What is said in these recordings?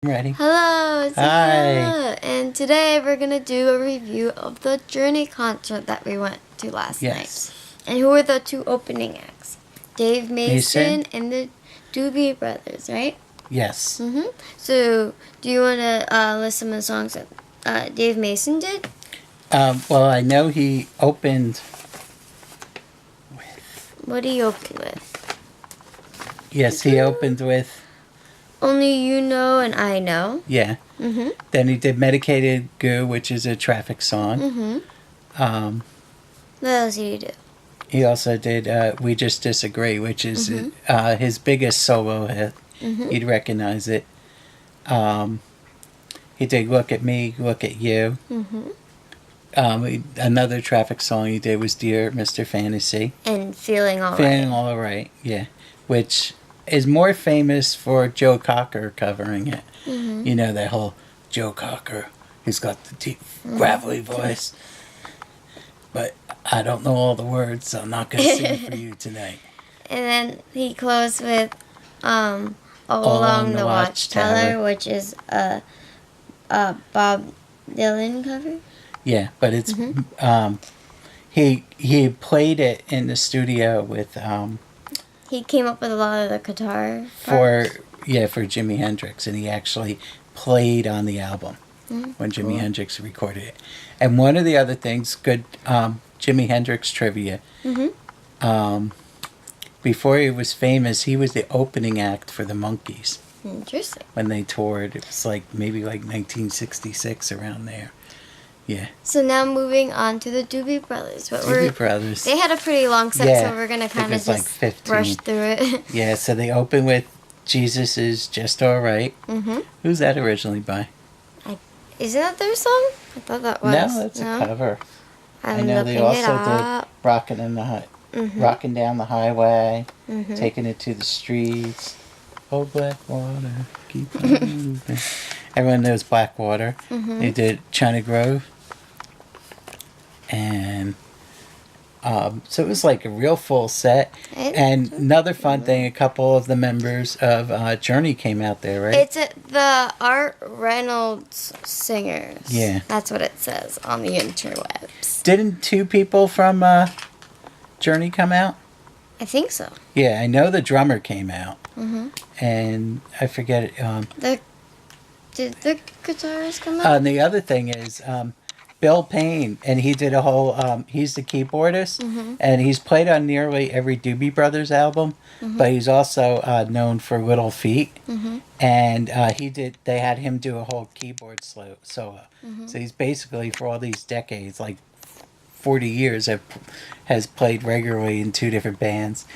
Ready? Hello, it's Hi. Anna, and today we're gonna do a review of the Journey concert that we went to last night. And who were the two opening acts? Dave Mason and the Doobie Brothers, right? Yes. So, do you want to list some of the songs that Dave Mason did? Well, I know he opened with... What did he open with? Yes, he opened with... Only You Know and I Know. Yeah. Then he did Medicated Goo, which is a Traffic song. What else did he do? He also did We Just Disagree, which is his biggest solo hit. You'd recognize it. He did Look at Me, Look at You. Another Traffic song he did was Dear Mr. Fantasy. And Feeling All Right. Feeling All Right, yeah. Which is more famous for Joe Cocker covering it. You know, that whole Joe Cocker, he's got the deep, gravelly voice. But I don't know all the words, so I'm not going to sing for you tonight. And then he closed with All Along the Watchtower, which is a Bob Dylan cover. Yeah, but it's he played it in the studio with He came up with a lot of the guitar for Jimi Hendrix, and he actually played on the album when Jimi Hendrix recorded it. And one of the other things, good Jimi Hendrix trivia. Before he was famous, he was the opening act for the Monkees. Interesting. When they toured, it was maybe 1966 around there. Yeah. So now moving on to the Doobie Brothers. Doobie Brothers. They had a pretty long set, so we're going to kind of just rush through it. Yeah, so they open with Jesus Is Just Alright. Who's that originally by? Isn't that their song? I thought that was. No, that's a cover. I know they also did Rockin' Down the Highway, Taking It to the Streets. Oh, Blackwater, keep on moving. Everyone knows Blackwater. They did China Grove. And so it was like a real full set. And another fun thing, a couple of the members of Journey came out there, right? It's the Art Reynolds Singers. Yeah. That's what it says on the interwebs. Didn't two people from Journey come out? I think so. Yeah, I know the drummer came out. And I forget it. Did the guitarist come out? And the other thing is Bill Payne, and he did a whole, he's the keyboardist, and he's played on nearly every Doobie Brothers album, but he's also known for Little Feat, and they had him do a whole keyboard solo. So he's basically, for all these decades, 40 years, has played regularly in two different bands.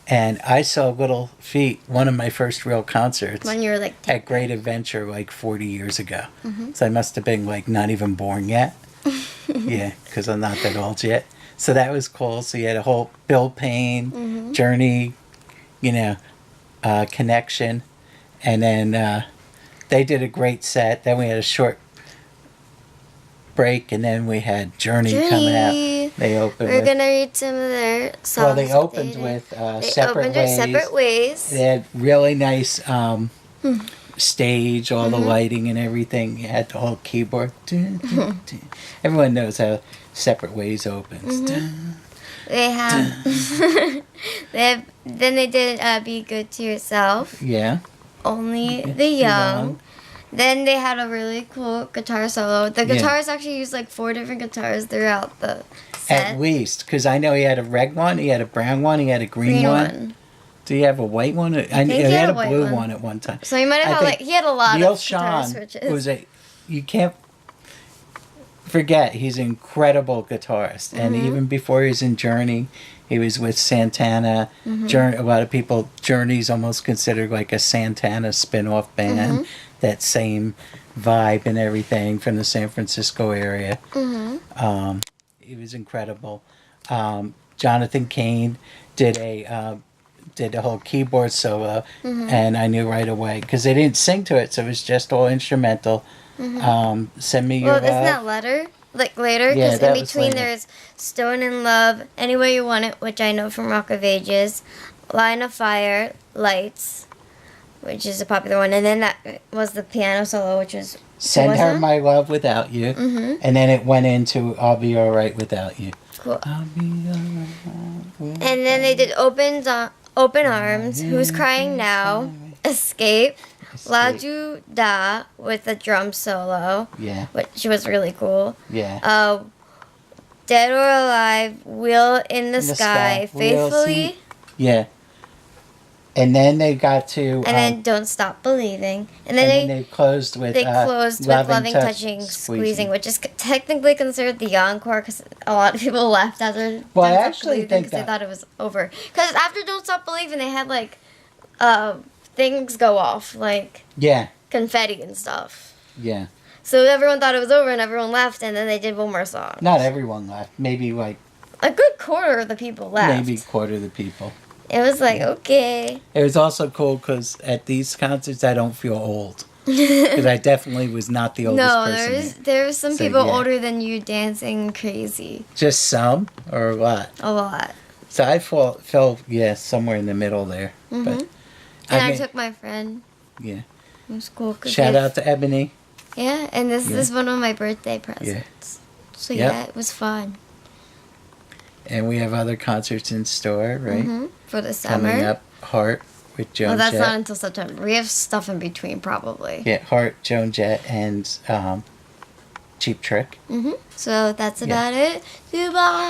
And I saw Little Feat, one of my first real concerts, when you were at Great Adventure 40 years ago. So I must have been not even born yet. Yeah, because I'm not that old yet. So that was cool. So you had a whole Bill Payne, Journey, connection. And then they did a great set. Then we had a short break, and then we had Journey coming out. They opened. We're gonna read some of their songs. Well, they opened with Separate Ways. They had really nice stage, all the lighting and everything. You had the whole keyboard. Everyone knows how Separate Ways opens. They have. Then they did Be Good to Yourself. Yeah. Only the Young. Then they had a really cool guitar solo. The guitarist actually used 4 different guitars throughout the set. At least, because I know he had a red one, he had a brown one, he had a green one. Do you have a white one? I think he had a white blue one at one time. So he might have had he had a lot Neil of guitar switches. You can't forget, he's an incredible guitarist. And even before he was in Journey, he was with Santana. Journey, a lot of people, Journey's almost considered like a Santana spin-off band. That same vibe and everything from the San Francisco area. He was incredible. Jonathan Cain did a whole keyboard solo, and I knew right away because they didn't sing to it, so it was just all instrumental. Send Me Your Love. Well, isn't that later? Because in between there's Stone in Love, Any Way You Want It, which I know from Rock of Ages, Line of Fire, Lights, which is a popular one. And then that was the piano solo, which was Send Her My Love Without You. Mm-hmm. And then it went into I'll Be Alright Without You. Cool. I'll be alright. And then they did Open Arms, Who's Crying Now, Escape, Laju Da with a drum solo, Yeah. which was really cool. Yeah. Dead or Alive, Wheel in the Sky, Faithfully. Yeah. And then they got to... And then Don't Stop Believing. And then they closed with... Loving, Touching, Squeezing, which is technically considered the encore because a lot of people left after Well, I Don't Stop actually Believing think because they thought it was over. Because after Don't Stop Believing, they had, like, things go off, like... Yeah. Confetti and stuff. Yeah. So everyone thought it was over and everyone left, and then they did one more song. Not everyone left. Maybe, like... A good quarter of the people left. Maybe a quarter of the people. It was like, okay. It was also cool because at these concerts, I don't feel old. Because I definitely was not the oldest person. There was some people older than you dancing crazy. Just some? Or what? A lot. So I fell somewhere in the middle there. Mm-hmm. But I took my friend. Yeah. It was cool. Shout out to Ebony. Yeah, and this is one of my birthday presents. Yeah. So yeah, it was fun. And we have other concerts in store, right? Mm-hmm. For the summer. Coming up, Heart with Joan Jett. Well, that's not until September. We have stuff in between, probably. Yeah, Heart, Joan Jett, and Cheap Trick. Mm-hmm. So that's about it. Goodbye.